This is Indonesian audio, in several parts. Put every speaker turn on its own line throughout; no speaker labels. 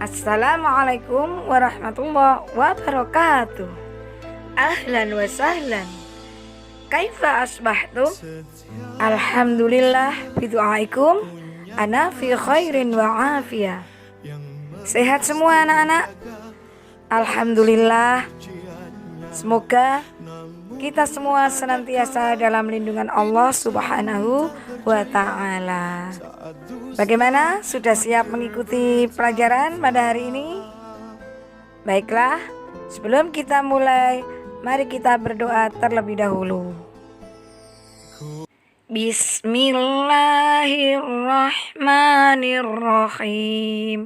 Assalamualaikum warahmatullahi wabarakatuh. Ahlan wa sahlan. Kaifa asbahtum? Alhamdulillah bidu'aikum. Ana fi khairin wa afiyah. Sehat semua anak-anak? Alhamdulillah. Semoga kita semua senantiasa dalam lindungan Allah Subhanahu wa ta'ala. Bagaimana? Sudah siap mengikuti pelajaran pada hari ini? Baiklah, sebelum kita mulai, mari kita berdoa terlebih dahulu. Bismillahirrahmanirrahim.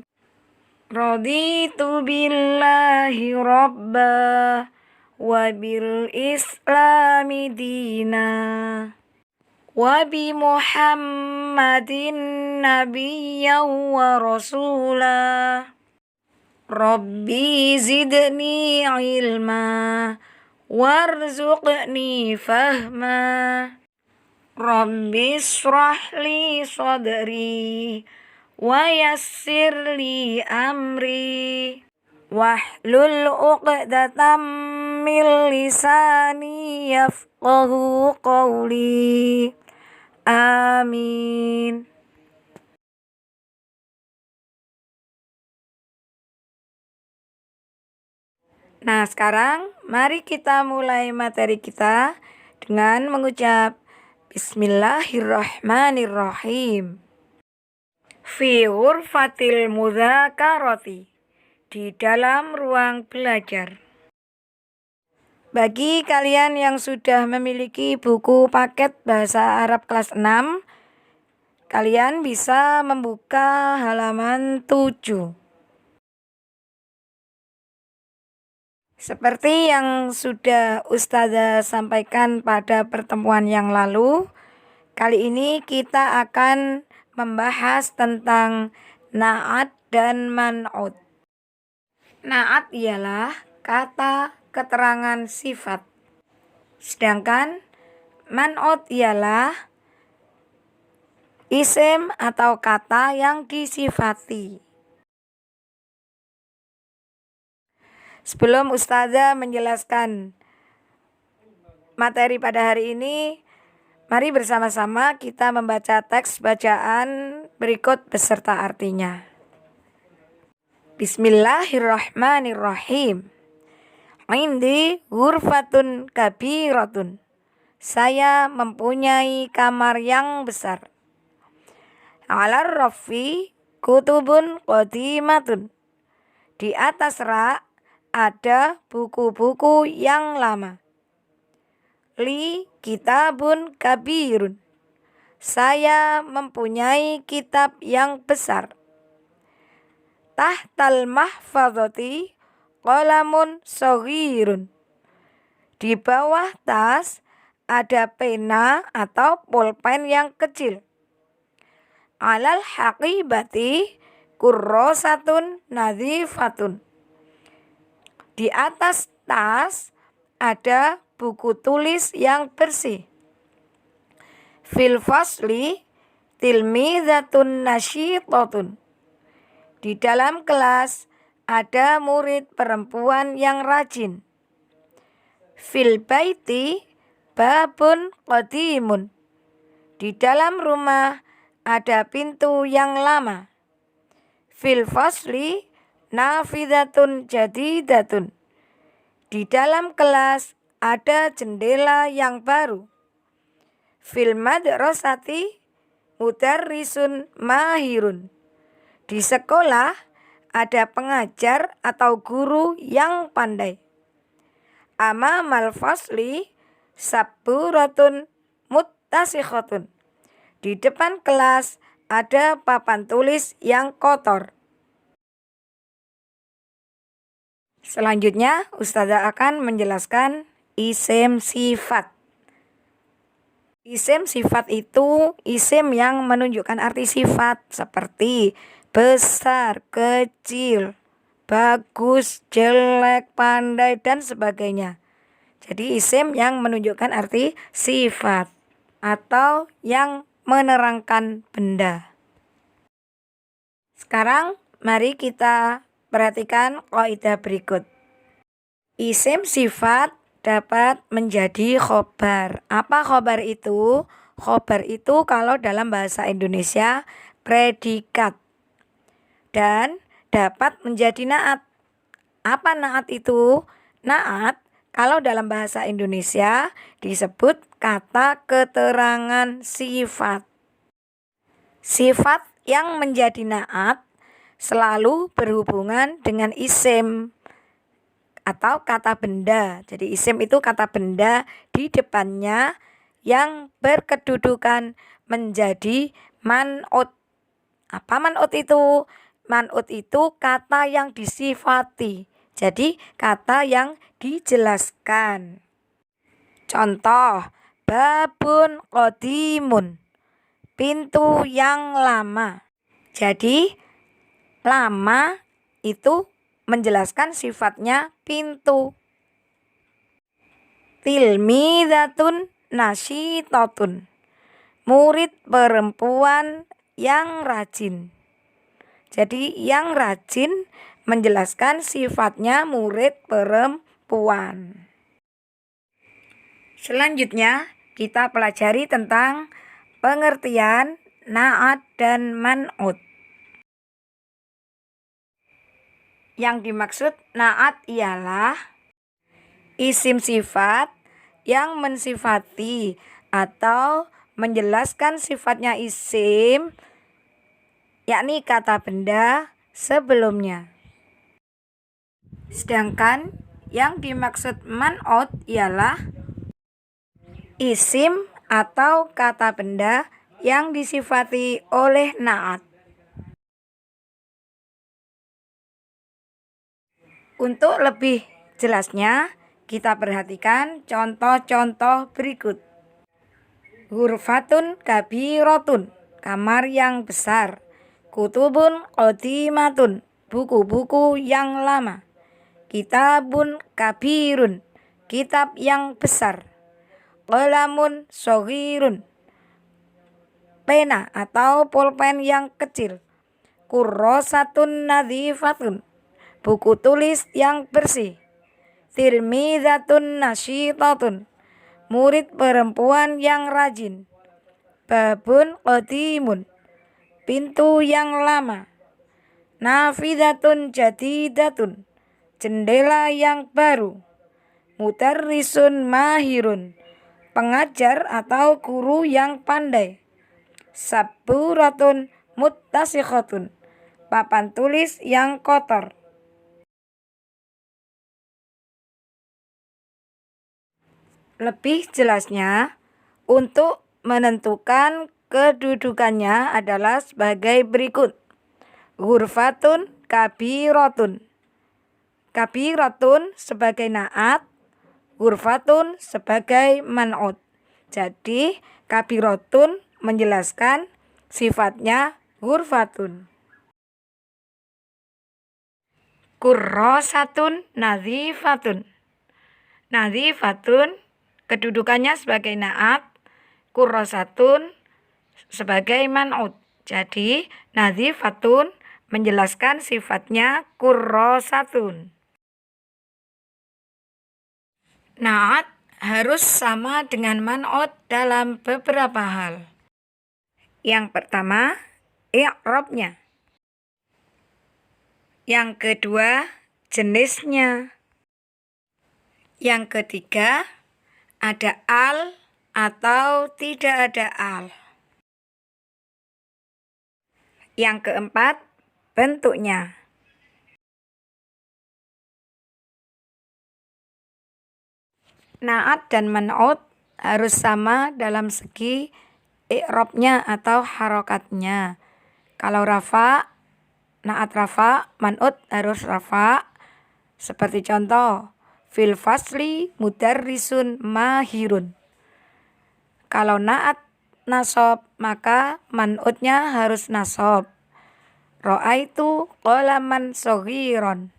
Raditu billahi rabba wa bil islami dina wa bi Muhammadin nabiyyan wa rasula. Rabbi zidni ilma warzuqni fahma. Rabbi israh li sadri wa yassir li amri wahlul 'uqdatam min lisani yafqahu qawli. Amin. Nah, sekarang mari kita mulai materi kita dengan mengucap Bismillahirrahmanirrahim. Fi ghurfatil mudzakarati, di dalam ruang belajar. Bagi kalian yang sudah memiliki buku paket bahasa Arab kelas 6, kalian bisa membuka halaman 7. Seperti yang sudah Ustazah sampaikan pada pertemuan yang lalu, kali ini kita akan membahas tentang na'at dan man'ut. Na'at ialah kata keterangan sifat, sedangkan man'ut ialah isim atau kata yang disifati. Sebelum Ustazah menjelaskan materi pada hari ini, mari bersama-sama kita membaca teks bacaan berikut beserta artinya. Bismillahirrahmanirrahim. Indi ghurfatun kabiratun. Saya mempunyai kamar yang besar. Alar rafi kutubun qadimatun. Di atas rak ada buku-buku yang lama. Li kitabun kabirun. Saya mempunyai kitab yang besar. Tahtal mahfazati qalamun shaghirun. Di bawah tas ada pena atau pulpen yang kecil. Alal haqibati kurrosatun nadhifatun. Di atas tas ada buku tulis yang bersih. Fil fasli tilmizatun nasyitatun. Di dalam kelas ada murid perempuan yang rajin. Fil baiti babun qadimun. Di dalam rumah ada pintu yang lama. Fil fasli nafidatun jadidatun. Di dalam kelas ada jendela yang baru. Fil madrasati mudarrisun mahirun. Di sekolah ada pengajar atau guru yang pandai. Amamal fasli sabburatun muttasikhatun. Di depan kelas ada papan tulis yang kotor. Selanjutnya, Ustazah akan menjelaskan isim sifat. Isim sifat itu isim yang menunjukkan arti sifat seperti besar, kecil, bagus, jelek, pandai, dan sebagainya. Jadi isim yang menunjukkan arti sifat atau yang menerangkan benda. Sekarang mari kita Perhatikan kaidah berikut. Isim sifat dapat menjadi khobar. Apa khobar itu? Khobar itu kalau dalam bahasa Indonesia predikat dan dapat menjadi naat. Apa naat itu? Naat kalau dalam bahasa Indonesia disebut kata keterangan sifat. Sifat yang menjadi naat selalu berhubungan dengan isim atau kata benda. Jadi isim itu kata benda di depannya yang berkedudukan menjadi man'ut. Apa man'ut itu? Man'ut itu kata yang disifati. Jadi kata yang dijelaskan. Contoh, babun qadimun, pintu yang lama. Jadi lama itu menjelaskan sifatnya pintu. Tilmidatun nasyitatun, murid perempuan yang rajin. Jadi yang rajin menjelaskan sifatnya murid perempuan. Selanjutnya kita pelajari tentang pengertian naat dan man'ut. Yang dimaksud naat ialah isim sifat yang mensifati atau menjelaskan sifatnya isim, yakni kata benda sebelumnya. Sedangkan yang dimaksud man'ut ialah isim atau kata benda yang disifati oleh naat. Untuk lebih jelasnya, kita perhatikan contoh-contoh berikut. Ghurfatun kabiratun, kamar yang besar. Kutubun qadimatun, buku-buku yang lama. Kitabun kabirun, kitab yang besar. Qalamun shaghirun, pena atau pulpen yang kecil. Kurrosatun nadhifatun, buku tulis yang bersih. Tilmidatun nasyitatun, murid perempuan yang rajin. Babun qadimun, pintu yang lama. Nafidatun jadidatun, jendela yang baru. Mudarrisun mahirun, pengajar atau guru yang pandai. Saburatun muttasikhatun, papan tulis yang kotor. Lebih jelasnya, untuk menentukan kedudukannya adalah sebagai berikut. Ghurfatun kabiratun. Kabiratun sebagai naat, ghurfatun sebagai man'ut. Jadi kabiratun menjelaskan sifatnya ghurfatun. Kurrosatun nadhifatun. Nadhifatun kedudukannya sebagai naat, kurrosatun sebagai man'ut. Jadi nadhifatun menjelaskan sifatnya kurrosatun. Naat harus sama dengan man'ut dalam beberapa hal. Yang pertama, i'rabnya. Yang kedua, jenisnya. Yang ketiga, ada al atau tidak ada al. Yang keempat, bentuknya. Naat dan man'ut harus sama dalam segi i'rabnya atau harokatnya. Kalau rafa, naat rafa, man'ut harus rafa. Seperti contoh, fil fasli mudarrisun mahirun. Kalau naat nasab, maka man'utnya harus nasab. Ra'aitu qalaman shaghiran.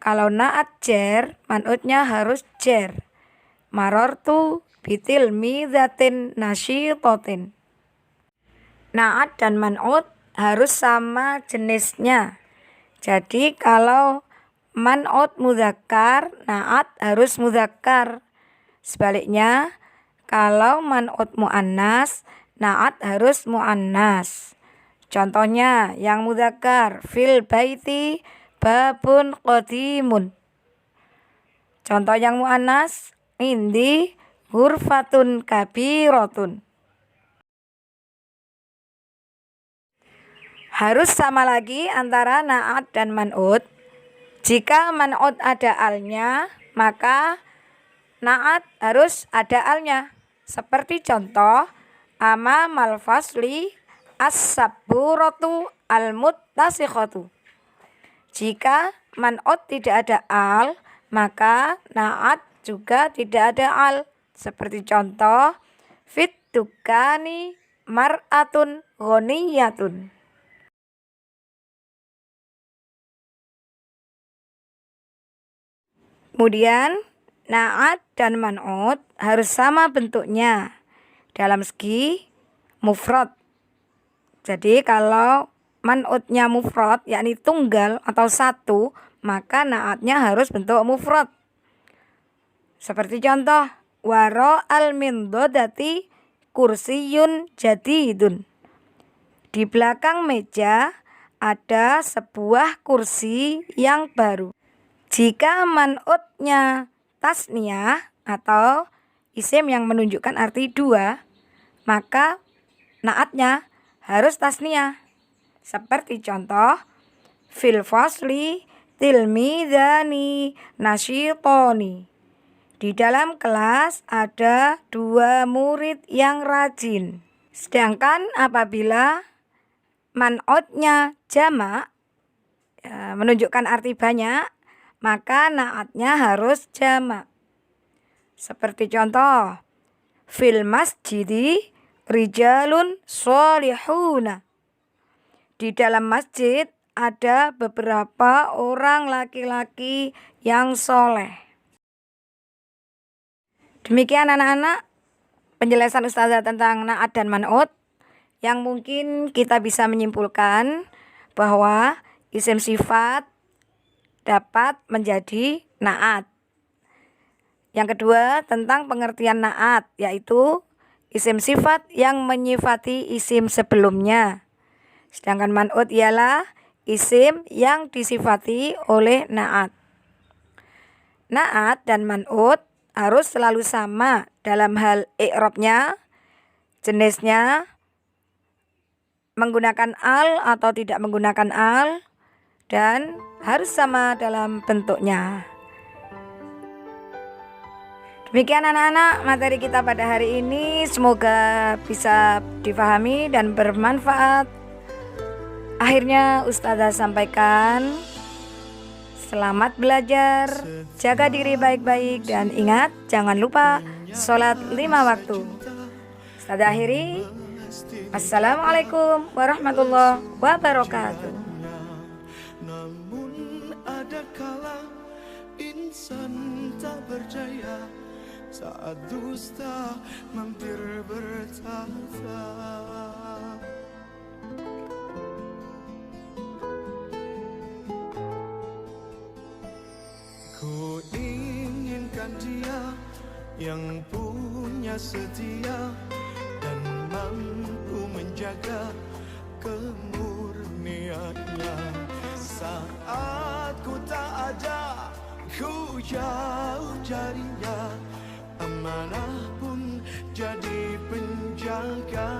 Kalau naat jer, man'utnya harus jer. Marartu bitilmidatin nasyitatin. Naat dan man'ut harus sama jenisnya. Jadi kalau man'ut mudzakkar, na'at harus mudzakkar. Sebaliknya, kalau man'ut muannas, na'at harus muannas. Contohnya yang mudzakkar, fil baiti babun qadimun. Contoh yang muannas, indi ghurfatun kabiratun. Harus sama lagi antara na'at dan man'ut. Jika man'ut ada alnya, maka na'at harus ada alnya. Seperti contoh, amamal fasli as-sabburatu al-muttasikhatu. Jika man'ut tidak ada al, maka na'at juga tidak ada al. Seperti contoh, fit dukani mar'atun ghaniyatun. Kemudian na'at dan man'ut harus sama bentuknya dalam segi mufrad. Jadi kalau man'utnya mufrad yakni tunggal atau satu, maka na'atnya harus bentuk mufrad. Seperti contoh, waro al-mindodati kursiyun jadidun. Di belakang meja ada sebuah kursi yang baru. Jika man'utnya tasniyah atau isim yang menunjukkan arti dua, maka na'atnya harus tasniyah. Seperti contoh, fil fasli tilmidani nasyitoni. Di dalam kelas ada 2 murid yang rajin. Sedangkan apabila man'utnya jamak, menunjukkan arti banyak, maka na'atnya harus jamak. Seperti contoh, fil masjidi rijalun sholihuna. Di dalam masjid ada beberapa orang laki-laki yang soleh. Demikian anak-anak penjelasan Ustazah tentang na'at dan man'ut, yang mungkin kita bisa menyimpulkan bahwa isim sifat dapat menjadi na'at. Yang kedua, tentang pengertian na'at, yaitu isim sifat yang menyifati isim sebelumnya. Sedangkan man'ut ialah isim yang disifati oleh na'at. Na'at dan man'ut harus selalu sama dalam hal i'rabnya, jenisnya, menggunakan al atau tidak menggunakan al, dan harus sama dalam bentuknya. Demikian anak-anak materi kita pada hari ini, semoga bisa difahami dan bermanfaat. Akhirnya Ustazah sampaikan, selamat belajar, jaga diri baik-baik, dan ingat jangan lupa sholat 5 waktu. Ustazah akhiri, assalamualaikum warahmatullahi wabarakatuh.
Namun ada kala insan tak berdaya saat dusta mampir bertata. Ku inginkan dia yang punya setia dan mampu menjaga kemurniannya. Saat ku tak ada, ku jauh darinya, amanah pun jadi penjaga.